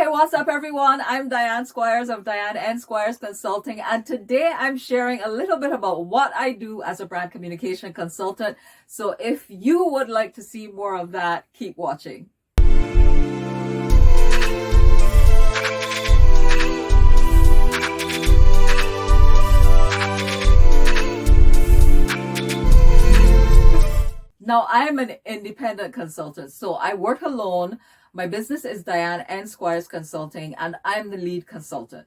Hey, what's up, everyone? I'm Diane Squires of Diane N. Squires Consulting, and today I'm sharing a little bit about what I do as a brand communication consultant. So if you would like to see more of that, keep watching. Now, I'm an independent consultant, so I work alone. My business is Diane N. Squires Consulting, and I'm the lead consultant.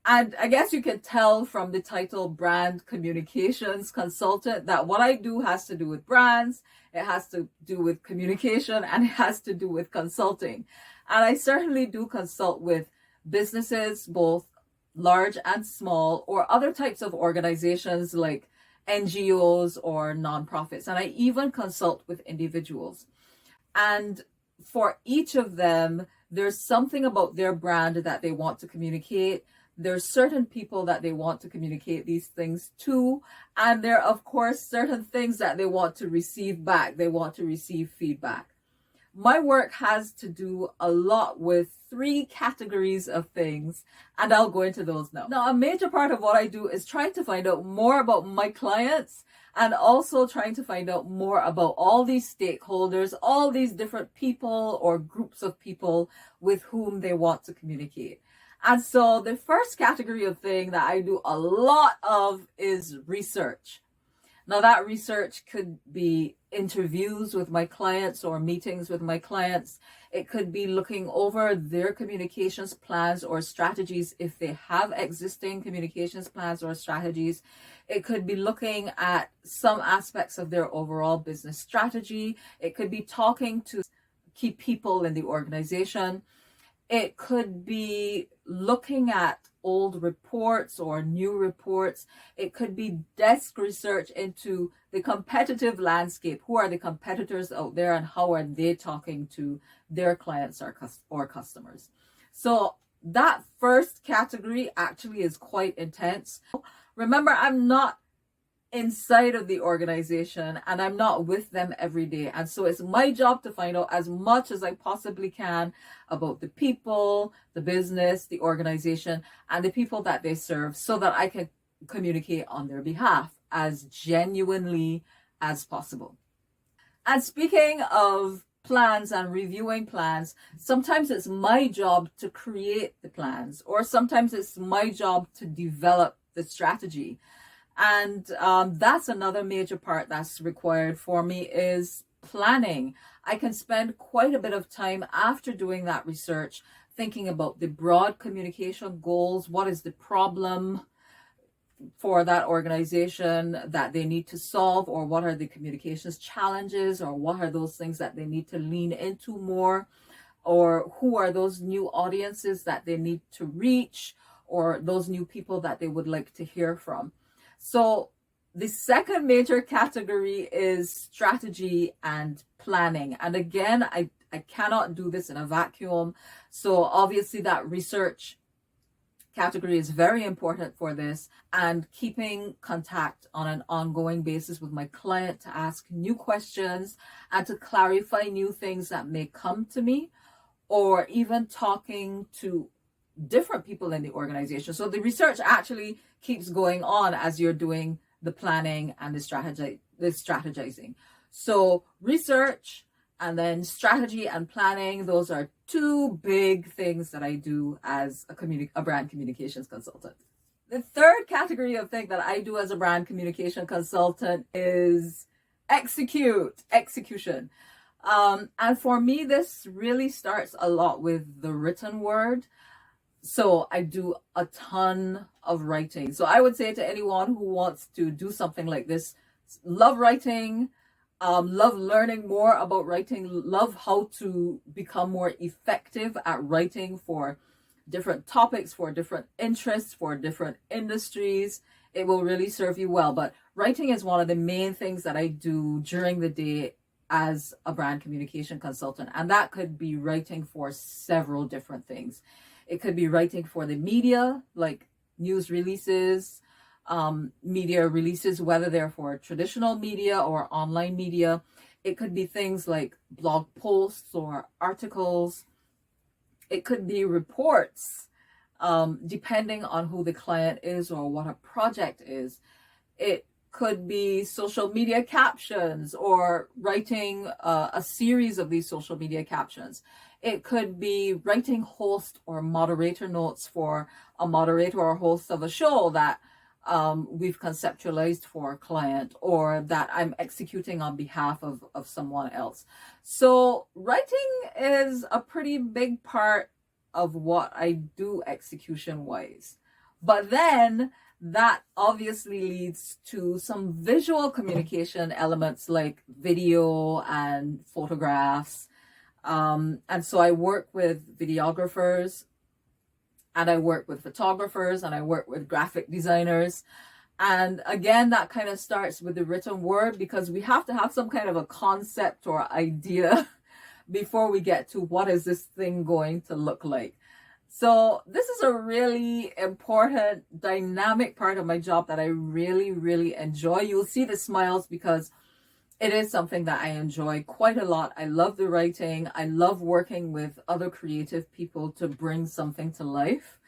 And I guess you can tell from the title Brand Communications Consultant that what I do has to do with brands, it has to do with communication, and it has to do with consulting. And I certainly do consult with businesses, both large and small, or other types of organizations like NGOs or nonprofits. And I even consult with individuals. And for each of them, there's something about their brand that they want to communicate. There's certain people that they want to communicate these things to. And there are, of course, certain things that they want to receive back. They want to receive feedback. My work has to do a lot with 3 categories of things, and I'll go into those now. Now, a major part of what I do is trying to find out more about my clients and also trying to find out more about all these stakeholders, all these different people or groups of people with whom they want to communicate. And so the first category of thing that I do a lot of is research. Now, that research could be interviews with my clients or meetings with my clients. It could be looking over their communications plans or strategies if they have existing communications plans or strategies. It could be looking at some aspects of their overall business strategy. It could be talking to key people in the organization. It could be looking at old reports or new reports. It could be desk research into the competitive landscape. Who are the competitors out there and how are they talking to their clients or customers? So that first category actually is quite intense. Remember, I'm not inside of the organization and I'm not with them every day. And so it's my job to find out as much as I possibly can about the people, the business, the organization, and the people that they serve so that I can communicate on their behalf as genuinely as possible. And speaking of plans and reviewing plans, sometimes it's my job to create the plans, or sometimes it's my job to develop the strategy. And that's another major part that's required for me is planning. I can spend quite a bit of time after doing that research thinking about the broad communication goals. What is the problem for that organization that they need to solve, or what are the communications challenges, or what are those things that they need to lean into more, or who are those new audiences that they need to reach, or those new people that they would like to hear from. So the second major category is strategy and planning. And again, I cannot do this in a vacuum. So obviously that research category is very important for this, and keeping contact on an ongoing basis with my client to ask new questions and to clarify new things that may come to me, or even talking to different people in the organization. So the research actually keeps going on as you're doing the planning and the strategizing. So research and then strategy and planning, those are 2 big things that I do as a brand communications consultant. The third category of thing that I do as a brand communication consultant is execution. And for me, this really starts a lot with the written word. So I do a ton of writing. So I would say to anyone who wants to do something like this, love writing, love learning more about writing, love how to become more effective at writing for different topics, for different interests, for different industries. It will really serve you well. But writing is one of the main things that I do during the day as a brand communication consultant. And that could be writing for several different things. It could be writing for the media, like news releases, media releases, whether they're for traditional media or online media. It could be things like blog posts or articles. It could be reports, depending on who the client is or what a project is. It could be social media captions or writing a series of these social media captions. It could be writing host or moderator notes for a moderator or host of a show that we've conceptualized for a client or that I'm executing on behalf of someone else. So writing is a pretty big part of what I do execution wise. But then that obviously leads to some visual communication elements like video and photographs. And so I work with videographers, and I work with photographers, and I work with graphic designers. And again, that kind of starts with the written word, because we have to have some kind of a concept or idea before we get to what is this thing going to look like. So this is a really important, dynamic part of my job that I really, really enjoy. You'll see the smiles because it is something that I enjoy quite a lot. I love the writing. I love working with other creative people to bring something to life.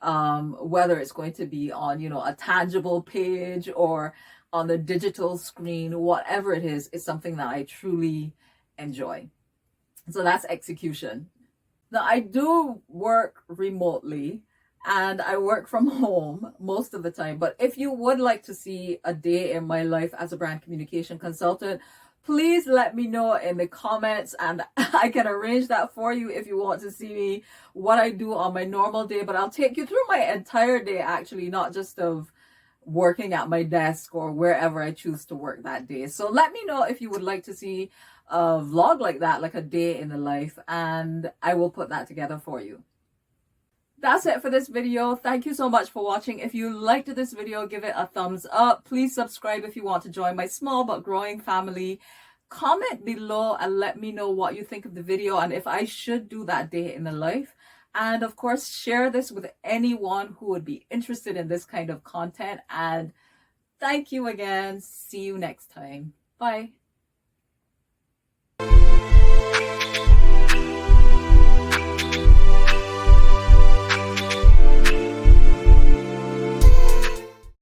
Whether it's going to be on, a tangible page or on the digital screen, whatever it is, it's something that I truly enjoy. So that's execution. Now, I do work remotely and I work from home most of the time. But if you would like to see a day in my life as a brand communication consultant, please let me know in the comments and I can arrange that for you if you want to see me, what I do on my normal day. But I'll take you through my entire day, actually, not just of working at my desk or wherever I choose to work that day. So let me know if you would like to see a vlog like that, like a day in the life, and I will put that together for you. That's it for this video. Thank you so much for watching. If you liked this video, give it a thumbs up. Please subscribe if you want to join my small but growing family. Comment below and let me know what you think of the video and if I should do that day in the life. And of course, share this with anyone who would be interested in this kind of content. And thank you again. See you next time. Bye.